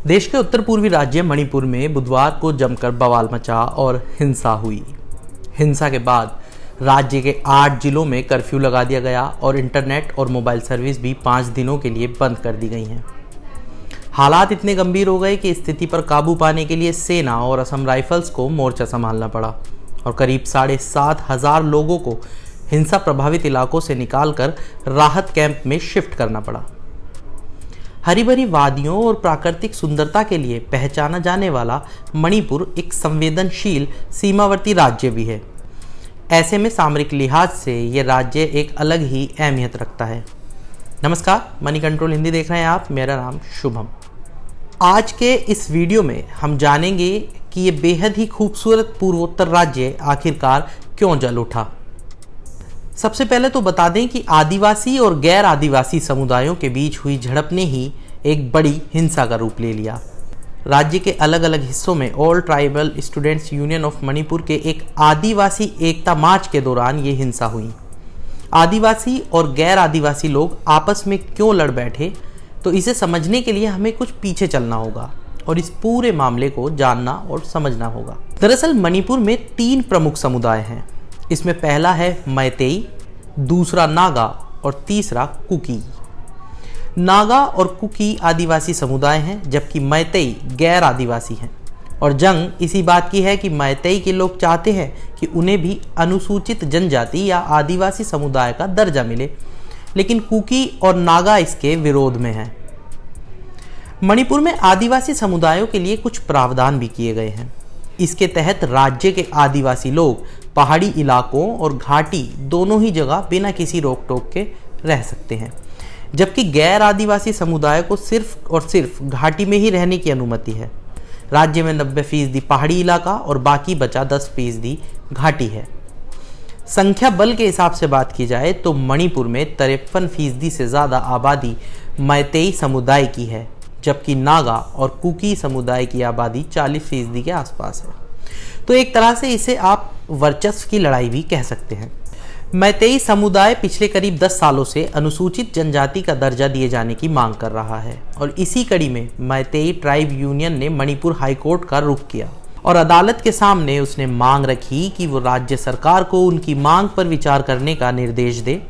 देश के उत्तर पूर्वी राज्य मणिपुर में बुधवार को जमकर बवाल मचा और हिंसा हुई। हिंसा के बाद राज्य के 8 जिलों में कर्फ्यू लगा दिया गया और इंटरनेट और मोबाइल सर्विस भी 5 दिनों के लिए बंद कर दी गई हैं। हालात इतने गंभीर हो गए कि स्थिति पर काबू पाने के लिए सेना और असम राइफल्स को मोर्चा संभालना पड़ा और करीब 7,500 लोगों को हिंसा प्रभावित इलाकों से निकालकर राहत कैंप में शिफ्ट करना पड़ा। हरी भरी वादियों और प्राकृतिक सुंदरता के लिए पहचाना जाने वाला मणिपुर एक संवेदनशील सीमावर्ती राज्य भी है। ऐसे में सामरिक लिहाज से यह राज्य एक अलग ही अहमियत रखता है। नमस्कार, मनी कंट्रोल हिंदी देख रहे हैं आप। मेरा नाम शुभम। आज के इस वीडियो में हम जानेंगे कि ये बेहद ही खूबसूरत पूर्वोत्तर राज्य आखिरकार क्यों जल उठा। सबसे पहले तो बता दें कि आदिवासी और गैर आदिवासी समुदायों के बीच हुई झड़प ने ही एक बड़ी हिंसा का रूप ले लिया। राज्य के अलग अलग हिस्सों में all Tribal Students Union of Manipur के एक आदिवासी एकता मार्च के दौरान ये हिंसा हुई। आदिवासी और गैर आदिवासी लोग आपस में क्यों लड़ बैठे, तो इसे समझने के लिए हमें कुछ पीछे चलना होगा और इस पूरे मामले को जानना और समझना होगा। दरअसल मणिपुर में 3 प्रमुख समुदाय हैं। इसमें पहला है मैतेई, दूसरा नागा और तीसरा कुकी। नागा और कुकी आदिवासी समुदाय हैं, जबकि मैतेई गैर आदिवासी हैं। और जंग इसी बात की है कि मैतेई के लोग चाहते हैं कि उन्हें भी अनुसूचित जनजाति या आदिवासी समुदाय का दर्जा मिले, लेकिन कुकी और नागा इसके विरोध में हैं। मणिपुर में आदिवासी समुदायों के लिए कुछ प्रावधान भी किए गए हैं। इसके तहत राज्य के आदिवासी लोग पहाड़ी इलाकों और घाटी दोनों ही जगह बिना किसी रोक टोक के रह सकते हैं, जबकि गैर आदिवासी समुदाय को सिर्फ और सिर्फ घाटी में ही रहने की अनुमति है। राज्य में 90% पहाड़ी इलाका और बाकी बचा 10% घाटी है। संख्या बल के हिसाब से बात की जाए तो मणिपुर में 53% से ज़्यादा आबादी मैतेई समुदाय की है, जबकि नागा और कुकी समुदाय की आबादी 40% के आसपास है। तो एक तरह से इसे आप वर्चस्व की लड़ाई भी कह सकते हैं। मैतेई समुदाय पिछले करीब 10 सालों से अनुसूचित जनजाति का दर्जा दिए जाने की मांग कर रहा है और इसी कड़ी में मैतेई ट्राइब यूनियन ने मणिपुर हाईकोर्ट का रुख किया और अदालत के सामने उसने मांग रखी कि वो राज्य सरकार को उनकी मांग पर विचार करने का निर्देश दे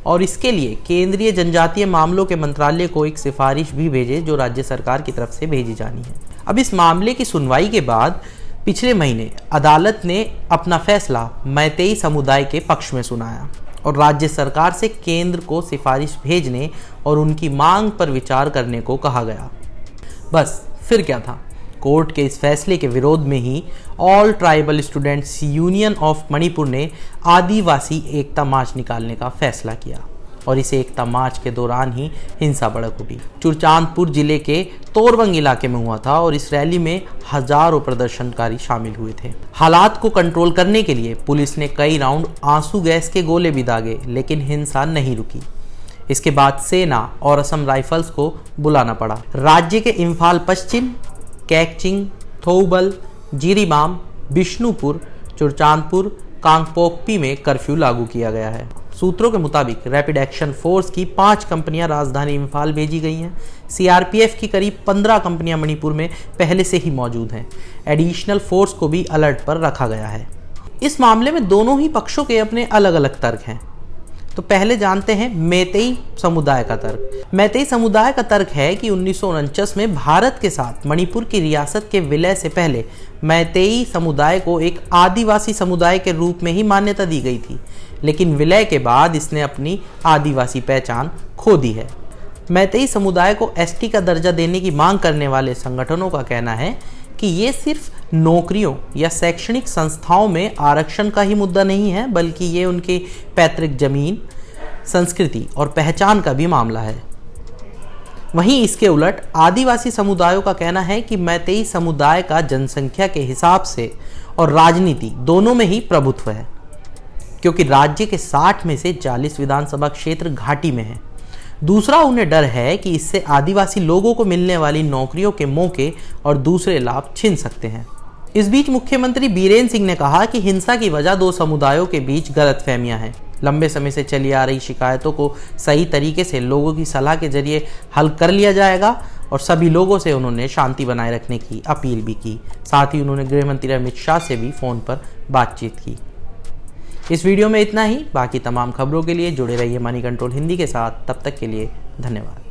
और इसके लिए केंद्रीय जनजातीय मामलों के मंत्रालय को एक सिफारिश भी भेजे, जो राज्य सरकार की तरफ से भेजी जानी है। अब इस मामले की सुनवाई के बाद पिछले महीने अदालत ने अपना फैसला मैतेई समुदाय के पक्ष में सुनाया और राज्य सरकार से केंद्र को सिफारिश भेजने और उनकी मांग पर विचार करने को कहा गया। बस फिर क्या था, कोर्ट के इस फैसले के विरोध में ही All Tribal Students Union of Manipur ने आदिवासी एकता मार्च निकालने का फैसला किया और इस एकता मार्च के दौरान ही हिंसा भड़क उठी। चुरचांदपुर जिले के तोरबंग इलाके में हुआ था और इस रैली में हजारों प्रदर्शनकारी शामिल हुए थे। हालात को कंट्रोल करने के लिए पुलिस ने कई राउंड आंसू गैस के गोले भी दागे, लेकिन हिंसा नहीं रुकी। इसके बाद सेना और असम राइफल्स को बुलाना पड़ा। राज्य के इम्फाल पश्चिम, कैकचिंग, थोउबल, जिरीबाम, बिष्णुपुर, चुरचांदपुर, कांगपोकपी में कर्फ्यू लागू किया गया है। सूत्रों के मुताबिक रैपिड एक्शन फोर्स की 5 कंपनियां राजधानी इम्फाल भेजी गई हैं। सीआरपीएफ की करीब 15 कंपनियां मणिपुर में पहले से ही मौजूद हैं। एडिशनल फोर्स को भी अलर्ट पर रखा गया है। इस मामले में दोनों ही पक्षों के अपने अलग अलग तर्क हैं। तो पहले जानते हैं मैतेई समुदाय का तर्क। मैतेई समुदाय का तर्क है कि 1949 में भारत के साथ मणिपुर की रियासत के विलय से पहले मैतेई समुदाय को एक आदिवासी समुदाय के रूप में ही मान्यता दी गई थी, लेकिन विलय के बाद इसने अपनी आदिवासी पहचान खो दी है। मैतेई समुदाय को एसटी का दर्जा देने की मांग करने वाले संगठनों का कहना है कि ये सिर्फ नौकरियों या शैक्षणिक संस्थाओं में आरक्षण का ही मुद्दा नहीं है, बल्कि ये उनकी पैतृक जमीन, संस्कृति और पहचान का भी मामला है। वहीं इसके उलट आदिवासी समुदायों का कहना है कि मैतेई समुदाय का जनसंख्या के हिसाब से और राजनीति दोनों में ही प्रभुत्व है, क्योंकि राज्य के 60 में से 40 विधानसभा क्षेत्र घाटी में हैं। दूसरा, उन्हें डर है कि इससे आदिवासी लोगों को मिलने वाली नौकरियों के मौके और दूसरे लाभ छिन सकते हैं। इस बीच मुख्यमंत्री बीरेन सिंह ने कहा कि हिंसा की वजह 2 समुदायों के बीच गलतफहमियां हैं। लंबे समय से चली आ रही शिकायतों को सही तरीके से लोगों की सलाह के जरिए हल कर लिया जाएगा और सभी लोगों से उन्होंने शांति बनाए रखने की अपील भी की। साथ ही उन्होंने गृह मंत्री अमित शाह से भी फ़ोन पर बातचीत की। इस वीडियो में इतना ही। बाकी तमाम खबरों के लिए जुड़े रहिए मनी कंट्रोल हिंदी के साथ। तब तक के लिए धन्यवाद।